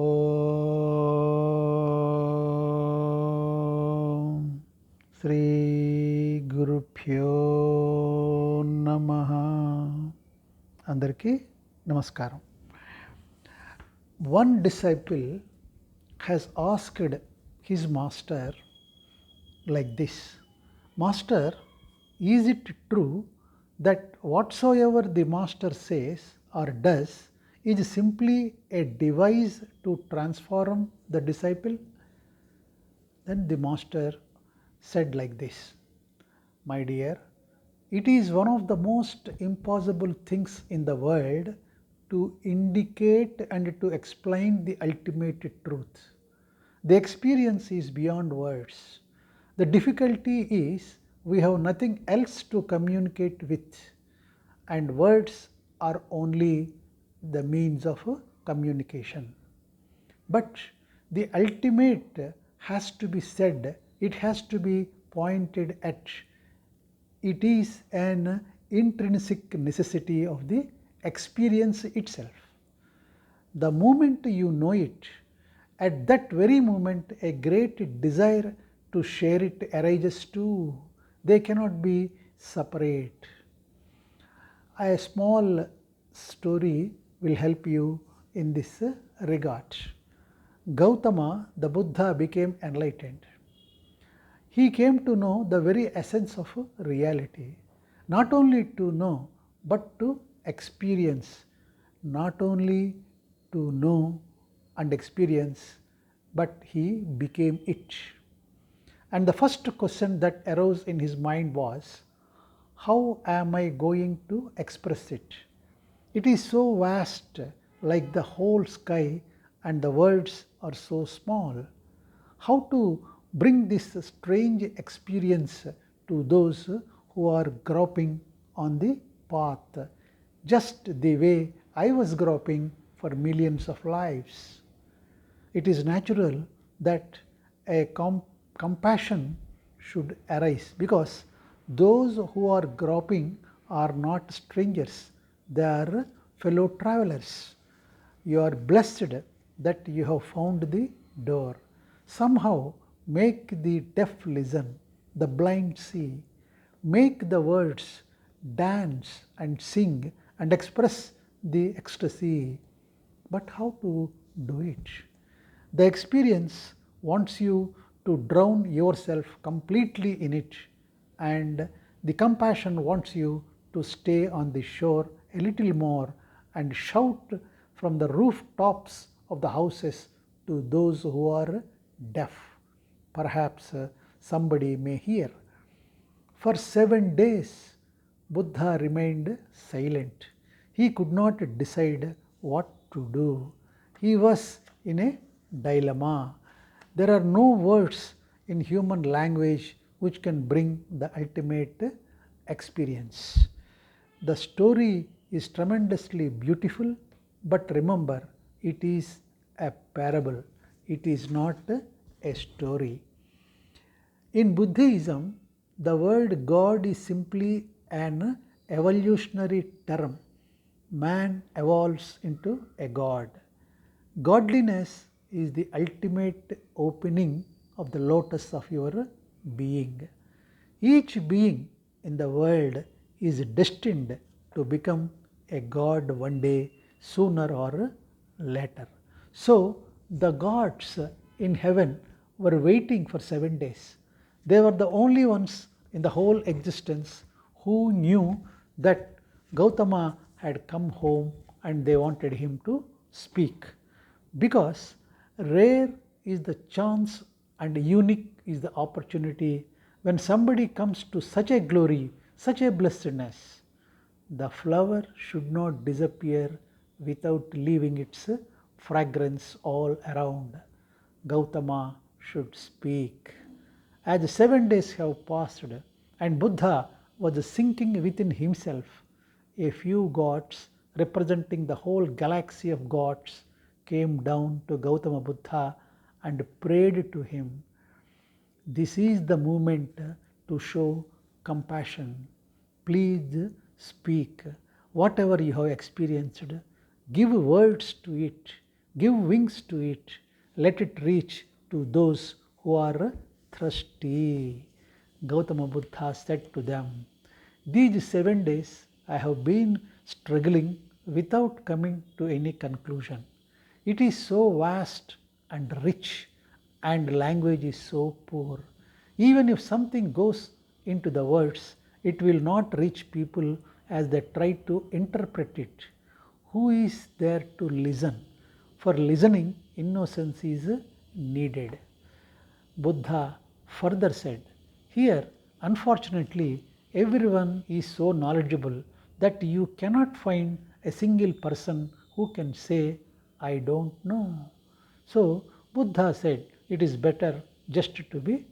ఓం శ్రీ గురుభ్యో నమః. అందరికీ నమస్కారం. One disciple has asked his master like this: Master, is it true that whatsoever the master says or does is simply a device to transform the disciple? Then the master said like this: My dear, it is one of the most impossible things in the world to indicate and to explain the ultimate truth. The experience is beyond words. The difficulty is we have nothing else to communicate with, and words are only the means of communication. But the ultimate has to be said, it has to be pointed at. It is an intrinsic necessity of the experience itself. The moment you know it, at that very moment a great desire to share it arises too. They cannot be separate. A small story will help you in this regard. Gautama, the Buddha, became enlightened. He came to know the very essence of reality, not only to know but to experience, not only to know and experience, but he became it. And the first question that arose in his mind was, how am I going to express it? It is so vast, like the whole sky, and the words are so small. How to bring this strange experience to those who are groping on the path, just the way I was groping for millions of lives? It is natural that a compassion should arise, because those who are groping are not strangers, they are fellow travelers. You are blessed that you have found the door. Somehow make the deaf listen, the blind see. Make the words dance and sing and express the ecstasy. But how to do it? The experience wants you to drown yourself completely in it, and the compassion wants you to stay on the shore a little more and shout from the rooftops of the houses to those who are deaf. Perhaps somebody may hear. For 7 days, Buddha remained silent. He could not decide what to do. He was in a dilemma. There are no words in human language which can bring the ultimate experience. The story is tremendously beautiful, but remember, it is a parable. It is not a story. In Buddhism, the word God is simply an evolutionary term. Man evolves into a God. Godliness is the ultimate opening of the lotus of your being. Each being in the world is destined to become a God one day, sooner or later. So the gods in heaven were waiting for 7 days. They were the only ones in the whole existence who knew that Gautama had come home and they wanted him to speak. Because rare is the chance and unique is the opportunity when somebody comes to such a glory, such a blessedness. The flower should not disappear without leaving its fragrance all around. Gautama should speak. As 7 days have passed and Buddha was sinking within himself, a few gods representing the whole galaxy of gods came down to Gautama Buddha and prayed to him. This is the moment to show compassion. Please speak. Whatever you have experienced, give words to it. Give wings to it, let it reach to those who are thirsty. Gautama Buddha said to them, these 7 days I have been struggling without coming to any conclusion. It is so vast and rich, and language is so poor. Even if something goes into the words, it will not reach people as they try to interpret it. Who is there to listen? For listening, innocence is needed. Buddha further said, here, unfortunately, everyone is so knowledgeable that you cannot find a single person who can say, I don't know. So, Buddha said, it is better just to be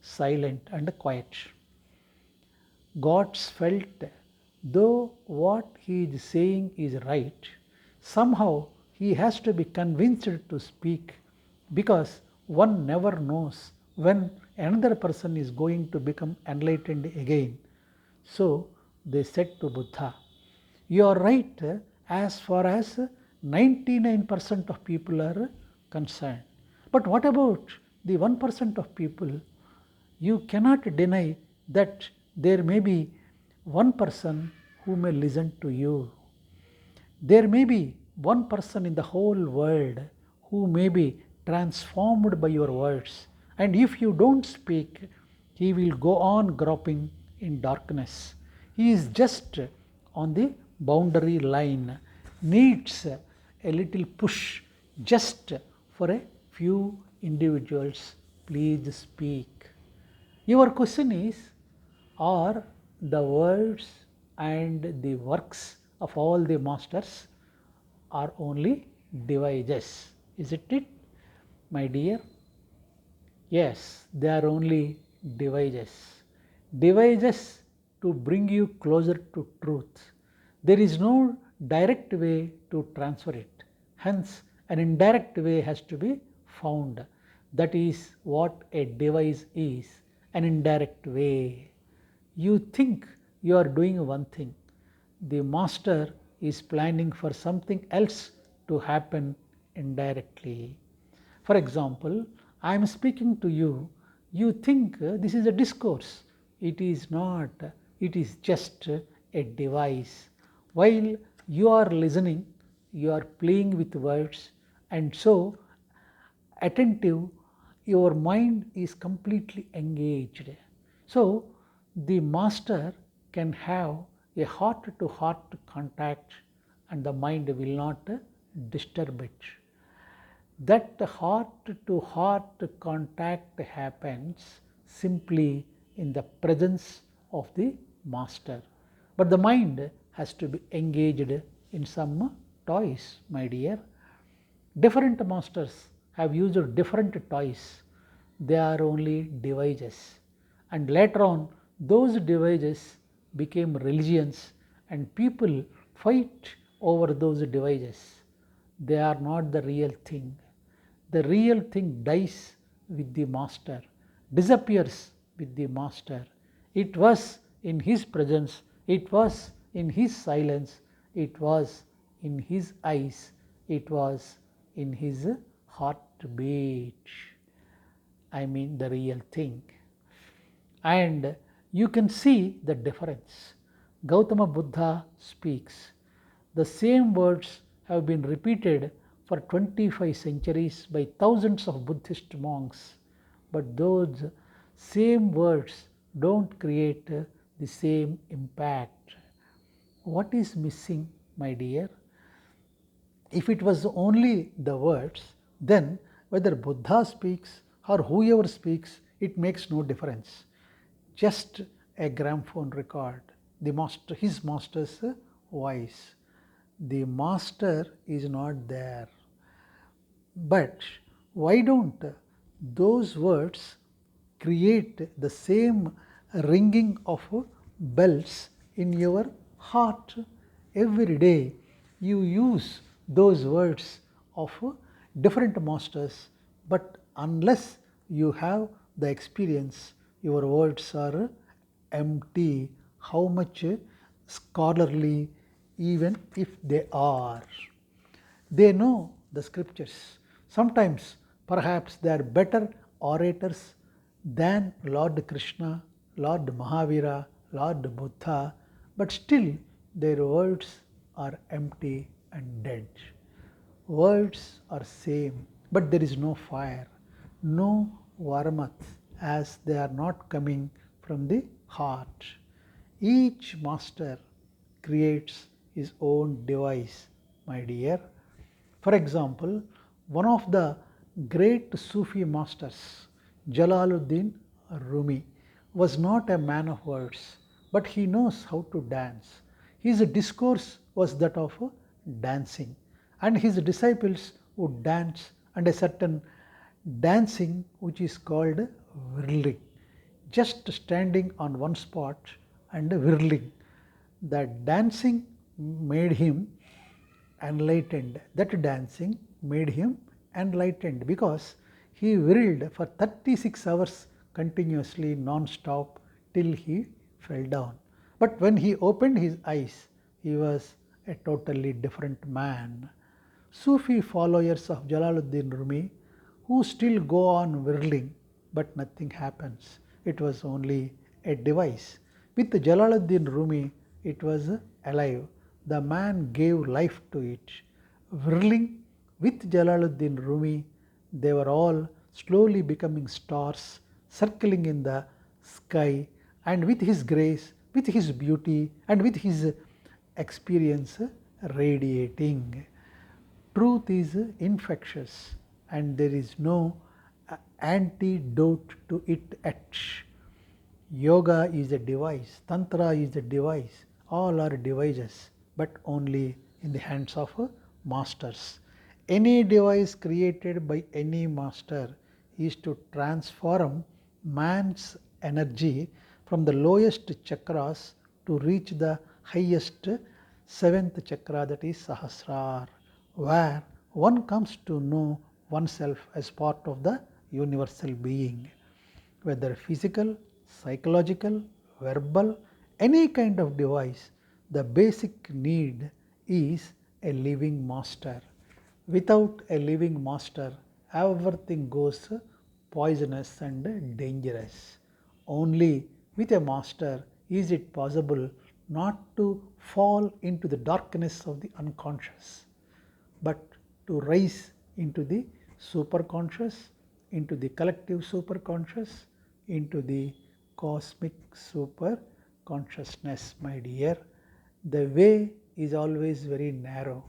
silent and quiet. Gods felt though what he is saying is right, somehow he has to be convinced to speak because one never knows when another person is going to become enlightened again. So they said to Buddha, you are right as far as 99% of people are concerned. But what about the 1% of people? You cannot deny that there may be one person who may listen to you. There may be one person in the whole world who may be transformed by your words. And if you don't speak, he will go on groping in darkness. He is just on the boundary line, needs a little push just for a few individuals. Please speak. Your question is, are the words and the works of all the masters are only devices? Isn't it, my dear? Yes, they are only devices. Devices to bring you closer to truth. There is no direct way to transfer it. Hence, an indirect way has to be found. That is what a device is, an indirect way. You think you are doing one thing. The master is planning for something else to happen indirectly. For example, I am speaking to you. You think this is a discourse. It is not. It is just a device. While you are listening, you are playing with words, and so attentive, your mind is completely engaged. So, the master can have a heart to heart contact and the mind will not disturb it. That heart to heart contact happens simply in the presence of the master. But the mind has to be engaged in some toys, my dear. Different masters have used different toys. They are only devices. And later on, those devices became religions and people fight over those devices. They are not the real thing. The real thing dies with the master, disappears with the master. It was in his presence, it was in his silence, it was in his eyes, it was in his heartbeat. I mean the real thing. And you can see the difference. Gautama Buddha speaks. The same words have been repeated for 25 centuries by thousands of Buddhist monks, but those same words don't create the same impact. What is missing, my dear? If it was only the words, then whether Buddha speaks or whoever speaks, it makes no difference. Just a gramophone record, the master, his master's voice. The master is not there. But why don't those words create the same ringing of bells in your heart? Every day you use those words of different masters, but unless you have the experience, your words are empty, how much scholarly even if they are. They know the scriptures. Sometimes perhaps they are better orators than Lord Krishna, Lord Mahavira, Lord Buddha, but still their words are empty and dead. Words are same, but there is no fire, no warmth, as they are not coming from the heart. Each master creates his own device, my dear. For example, one of the great Sufi masters, Jalaluddin Rumi, was not a man of words, but he knows how to dance. His discourse was that of dancing, and his disciples would dance, and a certain dancing which is called whirling, just standing on one spot and whirling. That dancing made him enlightened. That dancing made him enlightened because he whirled for 36 hours continuously non-stop till he fell down. But when he opened his eyes, he was a totally different man. Sufi followers of Jalaluddin Rumi who still go on whirling, but nothing happens. It was only a device. With Jalaluddin Rumi, it was alive. The man gave life to it. Whirling with Jalaluddin Rumi, they were all slowly becoming stars, circling in the sky, and with his grace, with his beauty, and with his experience radiating. Truth is infectious, and there is no antidote to it at. Yoga is a device, Tantra is a device, all are devices, but only in the hands of masters. Any device created by any master is to transform man's energy from the lowest chakras to reach the highest seventh chakra, that is Sahasrar, where one comes to know oneself as part of the universal being. Whether physical, psychological, verbal, any kind of device, the basic need is a living master. Without a living master, everything goes poisonous and dangerous. Only with a master is it possible not to fall into the darkness of the unconscious, but to rise into the superconscious, into the collective superconscious, into the cosmic super consciousness, my dear. The way is always very narrow.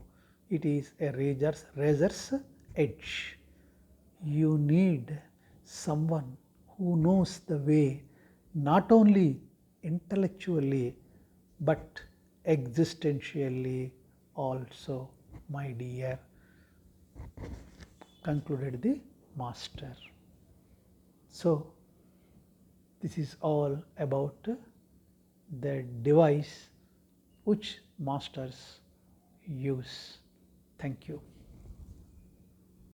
It is a razor's edge. You need someone who knows the way not only intellectually but existentially also, my dear, concluded the master. So, this is all about the device which masters use. Thank you.